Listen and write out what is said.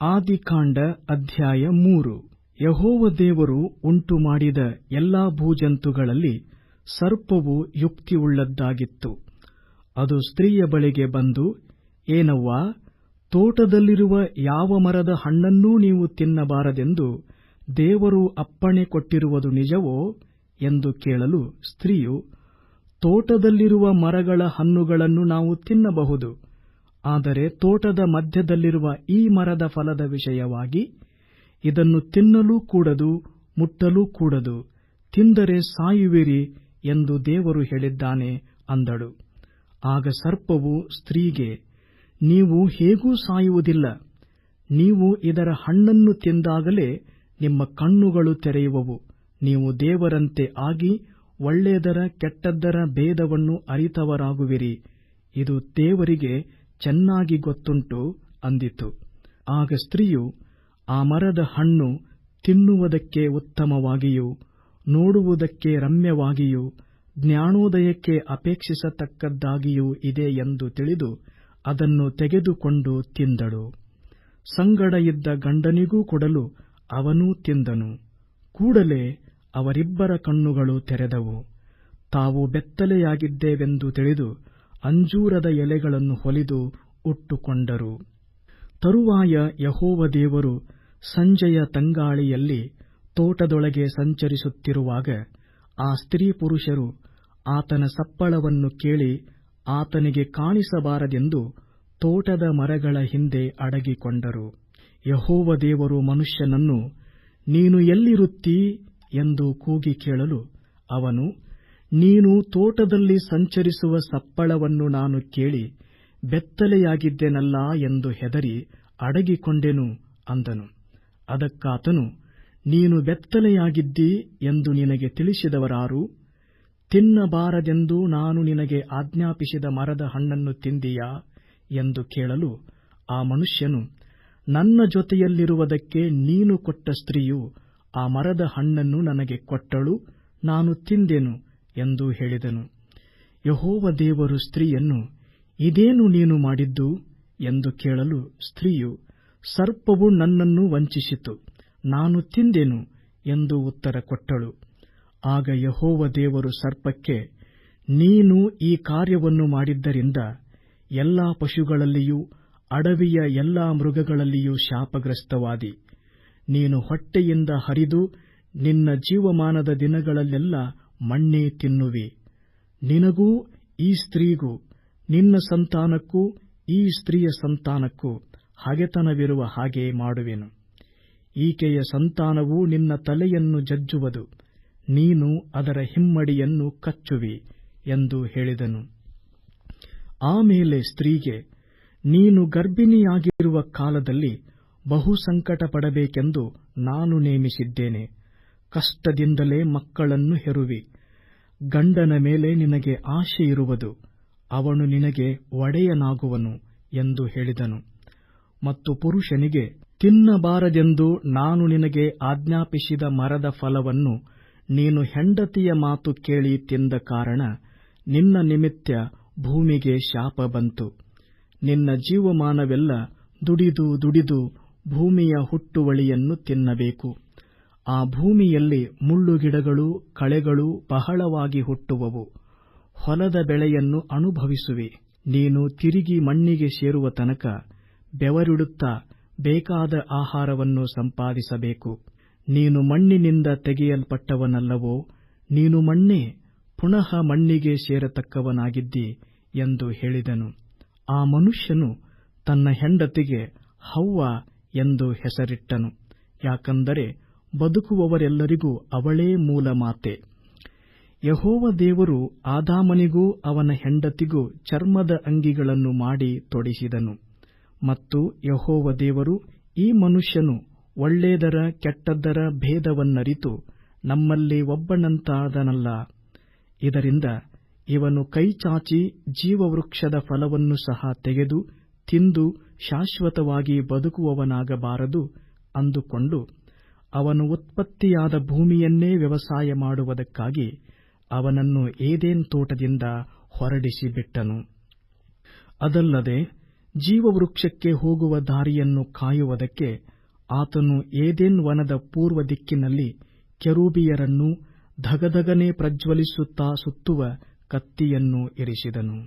ಆದಿಕಾಂಡ ಅಧ್ಯಾಯ 3. ಯೆಹೋವ ದೇವರು ಉಂಟುಮಾಡಿದ ಎಲ್ಲಾ ಭೂಜಂತುಗಳಲ್ಲಿ ಸರ್ಪವು ಯುಕ್ತಿಯುಳ್ಳದ್ದಾಗಿತ್ತು. ಅದು ಸ್ತ್ರೀಯ ಬಳಿಗೆ ಬಂದು, ಏನವ್ವಾ, ತೋಟದಲ್ಲಿರುವ ಯಾವ ಮರದ ಹಣ್ಣನ್ನೂ ನೀವು ತಿನ್ನಬಾರದೆಂದು ದೇವರು ಅಪ್ಪಣೆ ಕೊಟ್ಟಿರುವುದು ನಿಜವೋ ಎಂದು ಕೇಳಲು, ಸ್ತ್ರೀಯು, ತೋಟದಲ್ಲಿರುವ ಮರಗಳ ಹಣ್ಣುಗಳನ್ನು ನಾವು ತಿನ್ನಬಹುದು, ಆದರೆ ತೋಟದ ಮಧ್ಯದಲ್ಲಿರುವ ಈ ಮರದ ಫಲದ ವಿಷಯವಾಗಿ ಇದನ್ನು ತಿನ್ನಲೂ ಕೂಡದು, ಮುಟ್ಟಲೂ ಕೂಡದು, ತಿಂದರೆ ಸಾಯುವಿರಿ ಎಂದು ದೇವರು ಹೇಳಿದ್ದಾನೆ ಅಂದಳು. ಆಗ ಸರ್ಪವು ಸ್ತ್ರೀಗೆ, ನೀವು ಹೇಗೂ ಸಾಯುವುದಿಲ್ಲ, ನೀವು ಇದರ ಹಣ್ಣನ್ನು ತಿಂದಾಗಲೇ ನಿಮ್ಮ ಕಣ್ಣುಗಳು ತೆರೆಯುವವು, ನೀವು ದೇವರಂತೆ ಆಗಿ ಒಳ್ಳೆಯದರ ಕೆಟ್ಟದ್ದರ ಭೇದವನ್ನು ಅರಿತವರಾಗುವಿರಿ, ಇದು ದೇವರಿಗೆ ಚೆನ್ನಾಗಿ ಗೊತ್ತುಂಟು ಅಂದಿತು. ಆಗ ಸ್ತ್ರೀಯು, ಆ ಮರದ ಹಣ್ಣು ತಿನ್ನುವುದಕ್ಕೆ ಉತ್ತಮವಾಗಿಯೂ ನೋಡುವುದಕ್ಕೆ ರಮ್ಯವಾಗಿಯೂ ಜ್ಞಾನೋದಯಕ್ಕೆ ಅಪೇಕ್ಷಿಸತಕ್ಕದ್ದಾಗಿಯೂ ಇದೆ ಎಂದು ತಿಳಿದು ಅದನ್ನು ತೆಗೆದುಕೊಂಡು ತಿಂದಳು. ಸಂಗಡ ಇದ್ದ ಗಂಡನಿಗೂ ಕೊಡಲು ಅವನೂ ತಿಂದನು. ಕೂಡಲೇ ಅವರಿಬ್ಬರ ಕಣ್ಣುಗಳು ತೆರೆದವು. ತಾವು ಬೆತ್ತಲೆಯಾಗಿದ್ದೇವೆಂದು ತಿಳಿದು ಅಂಜೂರದ ಎಲೆಗಳನ್ನು ಹೊಲಿದು ಉಟ್ಟುಕೊಂಡರು. ತರುವಾಯ ಯೆಹೋವ ದೇವರು ಸಂಜೆಯ ತಂಗಾಳಿಯಲ್ಲಿ ತೋಟದೊಳಗೆ ಸಂಚರಿಸುತ್ತಿರುವಾಗ ಆ ಸ್ತ್ರೀ ಪುರುಷರು ಆತನ ಸಪ್ಪಳವನ್ನು ಕೇಳಿ ಆತನಿಗೆ ಕಾಣಿಸಬಾರದೆಂದು ತೋಟದ ಮರಗಳ ಹಿಂದೆ ಅಡಗಿಕೊಂಡರು. ಯೆಹೋವ ದೇವರು ಮನುಷ್ಯನನ್ನು, ನೀನು ಎಲ್ಲಿರುತ್ತೀ ಎಂದು ಕೂಗಿ ಕೇಳಲು, ಅವನು, ನೀನು ತೋಟದಲ್ಲಿ ಸಂಚರಿಸುವ ಸಪ್ಪಳವನ್ನು ನಾನು ಕೇಳಿ ಬೆತ್ತಲೆಯಾಗಿದ್ದೆನಲ್ಲಾ ಎಂದು ಹೆದರಿ ಅಡಗಿಕೊಂಡೆನು ಅಂದನು. ಅದಕ್ಕಾತನು, ನೀನು ಬೆತ್ತಲೆಯಾಗಿದ್ದೀ ಎಂದು ನಿನಗೆ ತಿಳಿಸಿದವರಾರು? ತಿನ್ನಬಾರದೆಂದು ನಾನು ನಿನಗೆ ಆಜ್ಞಾಪಿಸಿದ ಮರದ ಹಣ್ಣನ್ನು ತಿಂದೀಯಾ ಎಂದು ಕೇಳಲು, ಆ ಮನುಷ್ಯನು, ನನ್ನ ಜೊತೆಯಲ್ಲಿರುವುದಕ್ಕೆ ನೀನು ಕೊಟ್ಟ ಸ್ತ್ರೀಯು ಆ ಮರದ ಹಣ್ಣನ್ನು ನನಗೆ ಕೊಟ್ಟಳು, ನಾನು ತಿಂದೆನು ಎಂದು ಹೇಳಿದನು. ಯೆಹೋವ ದೇವರು ಸ್ತ್ರೀಯನ್ನು, ಇದೇನು ನೀನು ಮಾಡಿದ್ದು ಎಂದು ಕೇಳಲು, ಸ್ತ್ರೀಯು, ಸರ್ಪವು ನನ್ನನ್ನು ವಂಚಿಸಿತು, ನಾನು ತಿಂದೆನು ಎಂದು ಉತ್ತರ ಕೊಟ್ಟಳು. ಆಗ ಯೆಹೋವ ದೇವರು ಸರ್ಪಕ್ಕೆ, ನೀನು ಈ ಕಾರ್ಯವನ್ನು ಮಾಡಿದ್ದರಿಂದ ಎಲ್ಲಾ ಪಶುಗಳಲ್ಲಿಯೂ ಅಡವಿಯ ಎಲ್ಲಾ ಮೃಗಗಳಲ್ಲಿಯೂ ಶಾಪಗ್ರಸ್ತವಾದಿ. ನೀನು ಹೊಟ್ಟೆಯಿಂದ ಹರಿದು ನಿನ್ನ ಜೀವಮಾನದ ದಿನಗಳಲ್ಲೆಲ್ಲ ಮಣ್ಣೇ ತಿನ್ನುವಿ. ನಿನಗೂ ಈ ಸ್ತ್ರೀಗೂ, ನಿನ್ನ ಸಂತಾನಕ್ಕೂ ಈ ಸ್ತ್ರೀಯ ಸಂತಾನಕ್ಕೂ ಹಗೆತನವಿರುವ ಹಾಗೆ ಮಾಡುವೆನು. ಈಕೆಯ ಸಂತಾನವು ನಿನ್ನ ತಲೆಯನ್ನು ಜಜ್ಜುವುದು, ನೀನು ಅದರ ಹಿಮ್ಮಡಿಯನ್ನು ಕಚ್ಚುವಿ ಎಂದು ಹೇಳಿದನು. ಆಮೇಲೆ ಸ್ತ್ರೀಗೆ, ನೀನು ಗರ್ಭಿಣಿಯಾಗಿರುವ ಕಾಲದಲ್ಲಿ ಬಹು ಸಂಕಟ ಪಡಬೇಕೆಂದು ನಾನು ನೇಮಿಸಿದ್ದೇನೆ. ಕಷ್ಟದಿಂದಲೇ ಮಕ್ಕಳನ್ನು ಹೆರುವಿ. ಗಂಡನ ಮೇಲೆ ನಿನಗೆ ಆಶೆಯಿರುವುದು, ಅವನು ನಿನಗೆ ಒಡೆಯನಾಗುವನು ಎಂದು ಹೇಳಿದನು. ಮತ್ತು ಪುರುಷನಿಗೆ, ತಿನ್ನಬಾರದೆಂದು ನಾನು ನಿನಗೆ ಆಜ್ಞಾಪಿಸಿದ ಮರದ ಫಲವನ್ನು ನೀನು ಹೆಂಡತಿಯ ಮಾತು ಕೇಳಿ ತಿಂದ ಕಾರಣ ನಿನ್ನ ನಿಮಿತ್ತ ಭೂಮಿಗೆ ಶಾಪ ಬಂತು. ನಿನ್ನ ಜೀವಮಾನವೆಲ್ಲ ದುಡಿದು ದುಡಿದು ಭೂಮಿಯ ಹುಟ್ಟುವಳಿಯನ್ನು ತಿನ್ನಬೇಕು. ಆ ಭೂಮಿಯಲ್ಲಿ ಮುಳ್ಳುಗಿಡಗಳು ಕಳೆಗಳು ಬಹಳವಾಗಿ ಹುಟ್ಟುವವು. ಹೊಲದ ಬೆಳೆಯನ್ನು ಅನುಭವಿಸುವಿ. ನೀನು ತಿರುಗಿ ಮಣ್ಣಿಗೆ ಸೇರುವ ತನಕ ಬೆವರಿಡುತ್ತಾ ಬೇಕಾದ ಆಹಾರವನ್ನು ಸಂಪಾದಿಸಬೇಕು. ನೀನು ಮಣ್ಣಿನಿಂದ ತೆಗೆಯಲ್ಪಟ್ಟವನಲ್ಲವೋ, ನೀನು ಮಣ್ಣೇ, ಪುನಃ ಮಣ್ಣಿಗೆ ಸೇರತಕ್ಕವನಾಗಿದ್ದಿ ಎಂದು ಹೇಳಿದನು. ಆ ಮನುಷ್ಯನು ತನ್ನ ಹೆಂಡತಿಗೆ ಹವ್ವ ಎಂದು ಹೆಸರಿಟ್ಟನು, ಯಾಕಂದರೆ ಬದುಕುವವರೆಲ್ಲರಿಗೂ ಅವಳೇ ಮೂಲ ಮಾತೆ. ಯೆಹೋವ ದೇವರು ಆದಾಮನಿಗೂ ಅವನ ಹೆಂಡತಿಗೂ ಚರ್ಮದ ಅಂಗಿಗಳನ್ನು ಮಾಡಿ ತೊಡಿಸಿದನು. ಮತ್ತು ಯೆಹೋವ ದೇವರು, ಈ ಮನುಷ್ಯನು ಒಳ್ಳೆಯದರ ಕೆಟ್ಟದ್ದರ ಭೇದವನ್ನರಿತು ನಮ್ಮಲ್ಲಿ ಒಬ್ಬನಂತಾದನಲ್ಲ, ಇದರಿಂದ ಇವನು ಕೈಚಾಚಿ ಜೀವವೃಕ್ಷದ ಫಲವನ್ನು ಸಹ ತೆಗೆದು ತಿಂದು ಶಾಶ್ವತವಾಗಿ ಬದುಕುವವನಾಗಬಾರದು ಅಂದುಕೊಂಡು ಅವನು ಉತ್ಪತ್ತಿಯಾದ ಭೂಮಿಯನ್ನೇ ವ್ಯವಸಾಯ ಮಾಡುವುದಕ್ಕಾಗಿ ಅವನನ್ನು ಏದೇನ್ ತೋಟದಿಂದ ಹೊರಡಿಸಿಬಿಟ್ಟನು. ಅದಲ್ಲದೆ ಜೀವವೃಕ್ಷಕ್ಕೆ ಹೋಗುವ ದಾರಿಯನ್ನು ಕಾಯುವುದಕ್ಕೆ ಆತನು ಏದೆನ್ ವನದ ಪೂರ್ವ ದಿಕ್ಕಿನಲ್ಲಿ ಕೆರೂಬಿಯರನ್ನೂ ಧಗಧಗನೆ ಪ್ರಜ್ವಲಿಸುತ್ತಾ ಸುತ್ತುವ ಕತ್ತಿಯನ್ನೂ ಇರಿಸಿದನು.